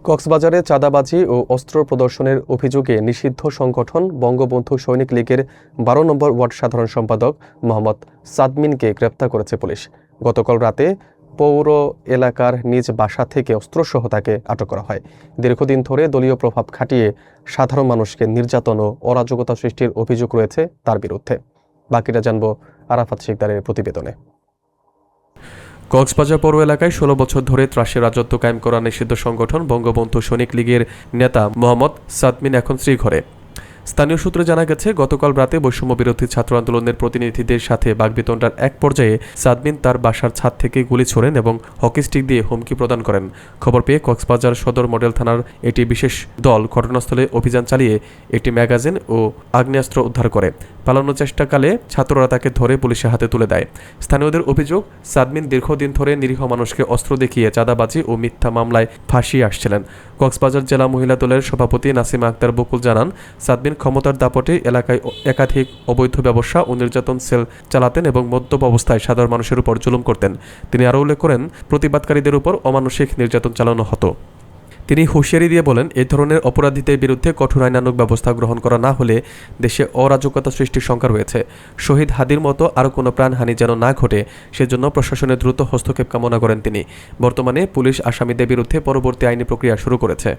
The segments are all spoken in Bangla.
কক্সবাজারে চাঁদাবাজি ও অস্ত্র প্রদর্শনের অভিযোগে নিষিদ্ধ সংগঠন বঙ্গবন্ধু সৈনিক লীগের ১২ নম্বর ওয়ার্ড সাধারণ সম্পাদক মোহাম্মদ সাদমিনকে গ্রেপ্তার করেছে পুলিশ। গতকাল রাতে পৌর এলাকার নিজ বাসা থেকে অস্ত্রসহ তাকে আটক করা হয়। দীর্ঘদিন ধরে দলীয় প্রভাব খাটিয়ে সাধারণ মানুষকে নির্যাতন ও অরাজকতা সৃষ্টির অভিযোগ রয়েছে তার বিরুদ্ধে। বাকিটা জানব আরাফাত শিকদারের প্রতিবেদনে। কক্সবাজার পৌর এলাকায় ১৬ বছর ধরে ত্রাসের রাজত্ব কায়েম করা নিষিদ্ধ সংগঠন বঙ্গবন্ধু সৈনিক লীগের নেতা মোহাম্মদ সাদমিন এখন শ্রীঘরে। স্থানীয় সূত্রে জানা গেছে, গতকাল রাতে বৈষম্য বিরোধী ছাত্র আন্দোলনের প্রতিনিধিদের সাথে বাগবিতণ্ডার এক পর্যায়ে সাদমিন তার বাসার ছাদ থেকে গুলি ছোড়েন এবং হকি স্টিক দিয়ে হুমকি প্রদান করেন। খবর পেয়ে কক্সবাজার সদর মডেল থানার একটি বিশেষ দল ঘটনাস্থলে অভিযান চালিয়ে একটি ম্যাগাজিন ও আগ্নেয়াস্ত্র উদ্ধার করে। পালানোর চেষ্টাকালে ছাত্ররা তাকে ধরে পুলিশের হাতে তুলে দেয়। স্থানীয়দের অভিযোগ, সাদমিন দীর্ঘদিন ধরে নিরীহ মানুষকে অস্ত্র দেখিয়ে চাঁদাবাজি ও মিথ্যা মামলায় ফাঁসিয়ে আসছিলেন। কক্সবাজার জেলা মহিলা দলের সভাপতি নাসিমা আক্তার বকুল জানান, সাদমিন ক্ষমতার দাপটে এলাকায় একাধিক অবৈধ ব্যবসা ও নির্যাতন সেল চালাতেন এবং মদ্যপ অবস্থায় সাধারণ মানুষের উপর জুলুম করতেন। তিনি আরও উল্লেখ করেন, প্রতিবাদকারীদের উপর অমানসিক নির্যাতন চালানো হতো। তিনি হুঁশিয়ারি দিয়ে বলেন, এই ধরনের অপরাধীদের বিরুদ্ধে কঠোর আইনানুগ ব্যবস্থা গ্রহণ করা না হলে দেশে অরাজকতা সৃষ্টির শঙ্কা রয়েছে। শহীদ হাদির মতো আরও কোনো প্রাণহানি যেন না ঘটে, সেজন্য প্রশাসনের দ্রুত হস্তক্ষেপ কামনা করেন তিনি। বর্তমানে পুলিশ আসামিদের বিরুদ্ধে পরবর্তী আইনি প্রক্রিয়া শুরু করেছে।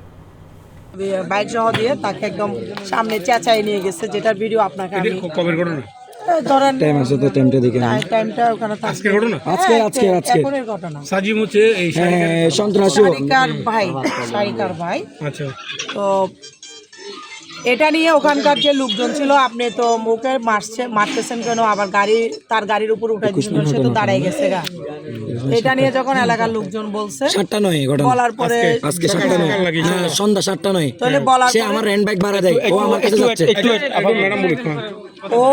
বাইক সহ দিয়ে তাকে একদম সামনে চেঁচাই নিয়ে গেছে, যেটার ভিডিও আপনাকে আমি ধরেন টাইম আছে তো টাইমটা দেখে না, টাইমটা ওখানে আজকে ঘটনা আজকে এখনের ঘটনা সাজিম হচ্ছে এই সন্ত্রাসী সারিকার ভাই। আচ্ছা, তো এটা নিয়ে ওখানকার যে লোকজন ছিল, আপনি তো মুখে মারতেছেন কেন, আবার তার গাড়ির উপর উঠে দিচ্ছেন, সে তো দাঁড়াই গেছে গা। এটা নিয়ে যখন এলাকার লোকজন বলছে, বলার পরে সন্ধ্যা ৭টা নয়, তাহলে বলার পরে আমার রেন্ট বাইক ভাড়া দেয়, ও আমার কাছে যাচ্ছে, ও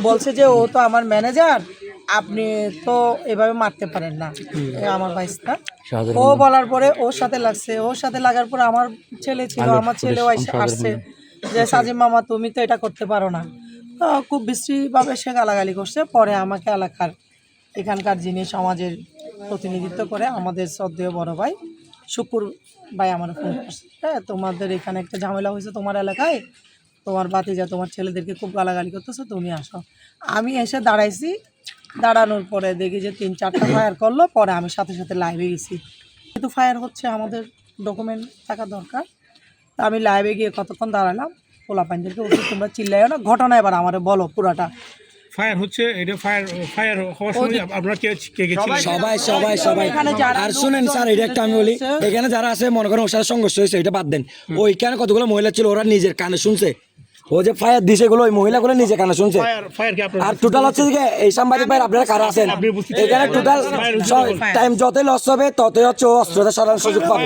বলছে যে ও তো আমার ম্যানেজার, আপনি তো এভাবে মারতে পারেন না আমার ভাইস্তা। ও বলার পরে ওর সাথে লাগছে, ওর সাথে লাগার পরে আমার ছেলে ছিল, আমার ছেলেও আসছে যে সাজিম মামা তুমি তো এটা করতে পারো না। তো খুব বিশ্রীভাবে সে গালাগালি করছে। পরে আমাকে এখানকার যিনি সমাজের প্রতিনিধিত্ব করে আমাদের শ্রদ্ধেয় বড় ভাই শুকুর ভাই আমার ফোন করছে, হ্যাঁ তোমাদের এখানে একটা ঝামেলা হয়েছে তোমার এলাকায়, তোমার ভাতিজা তোমার ছেলেদেরকে খুব গালাগালি করতেছে, তুমি আসো। আমি এসে দাঁড়াইছি, দাঁড়ানোর পরে দেখি যে ৩-৪টা ফায়ার করলো। পরে আমি সাথে সাথে লাইভে গেছি, যেহেতু ফায়ার হচ্ছে আমাদের ডকুমেন্ট থাকা দরকার। তা আমি লাইভে গিয়ে কতক্ষণ দাঁড়ালাম, পোলাপাইনদেরকে বলছি তোমরা চিল্লাইও না, ঘটনা এবার আমারে বলো পুরাটা। ফায়ার হচ্ছে, এটা ফায়ার হওয়ার সময় আপনারা কে গেছিলেন? সবাই আর শুনেন স্যার, এটা একটা আমি বলি, এখানে যারা আছে মনে করেন ওর সাথে সংঘর্ষ হয়েছে, এটা বাদ দেন। ওইখানে কতগুলো মহিলা ছিল, ওরা নিজের কানে শুনছে, ও যে ফায়ার দিছে গুলো ওই মহিলাগুলো নিজে কানে শুনছে। আর টোটাল হচ্ছে যে এই সাংবাদিক ভাই আপনারা কারা আছেন এখানে, টোটাল টাইম যতই লস হবে ততই হচ্ছে ও অস্ত্রটা সরানোর সুযোগ পাবে।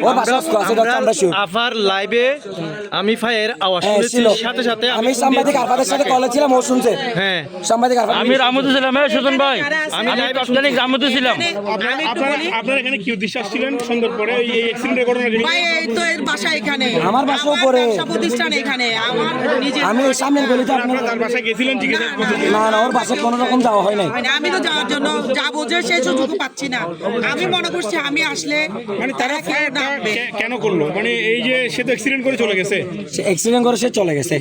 ওর বাসা অস্ত্র আছে, আমরা আফার লাইভে আমি ফায়ার আওয়াজ শুনেছি, সাথে সাথে আমি সাংবাদিক আরফাদের সাথে কলে ছিলাম, ও শুনছে। হ্যাঁ সাংবাদিক আরফাদ, আমি রামুদু ছিলাম, সুজন ভাই আমি লাইভ আপনাদের রামুদু ছিলাম। আপনারা এখানে কি উদ্দেশ্যে আসছিলেন সন্ধ্যার পরে এই অ্যাক্সিডেন্টের ঘটনা? ভাই এই তো এর বাসা এখানে, আমার বাসা উপরে, প্রতিষ্ঠান এখানে, আমার আমি সামনের গলিতে তার বাসায় গেছিলেন? না ওর বাসায় কোনো রকম যাওয়া হয় নাই। আমি তো যাওয়ার জন্য যাবো যে সেই সুযোগ পাচ্ছি না। আমি মনে করছি আমি আসলে মানে তারা কেন করলো, মানে এই যে সে তো অ্যাক্সিডেন্ট করে চলে গেছে, সে অ্যাক্সিডেন্ট করে সে চলে গেছে,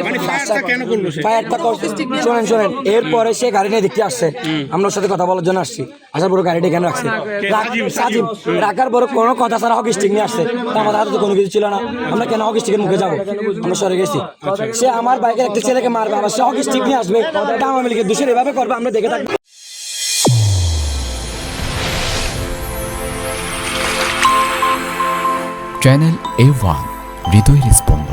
মানে ফায়ারটা কেন করলো? শোনেন এরপরে সে গাড়ি নিয়ে দেখতে আসছে, আমরা ওর সাথে কথা বলার জন্য আসছি, আসার পরে গাড়িটা এখানে রাখছে, সাজিম রাখার পরে কোনো কথা ছাড়া হকি স্টিক নিয়ে আসছে। আমাদের হাতে তো কোনো কিছু ছিল না, আমরা কেন হকি স্টিকের মুখে যাবো, আমরা সরে গেছি। সে আমার বাইকের একটা ছেলেকে মারবে, আবার সে হকি স্টিক নিয়ে আসবে, আওয়ামী লীগের দোষের এভাবে করবে, আমরা দেখে থাকবো। চ্যানেল A1 হৃদয় রেসপন্স।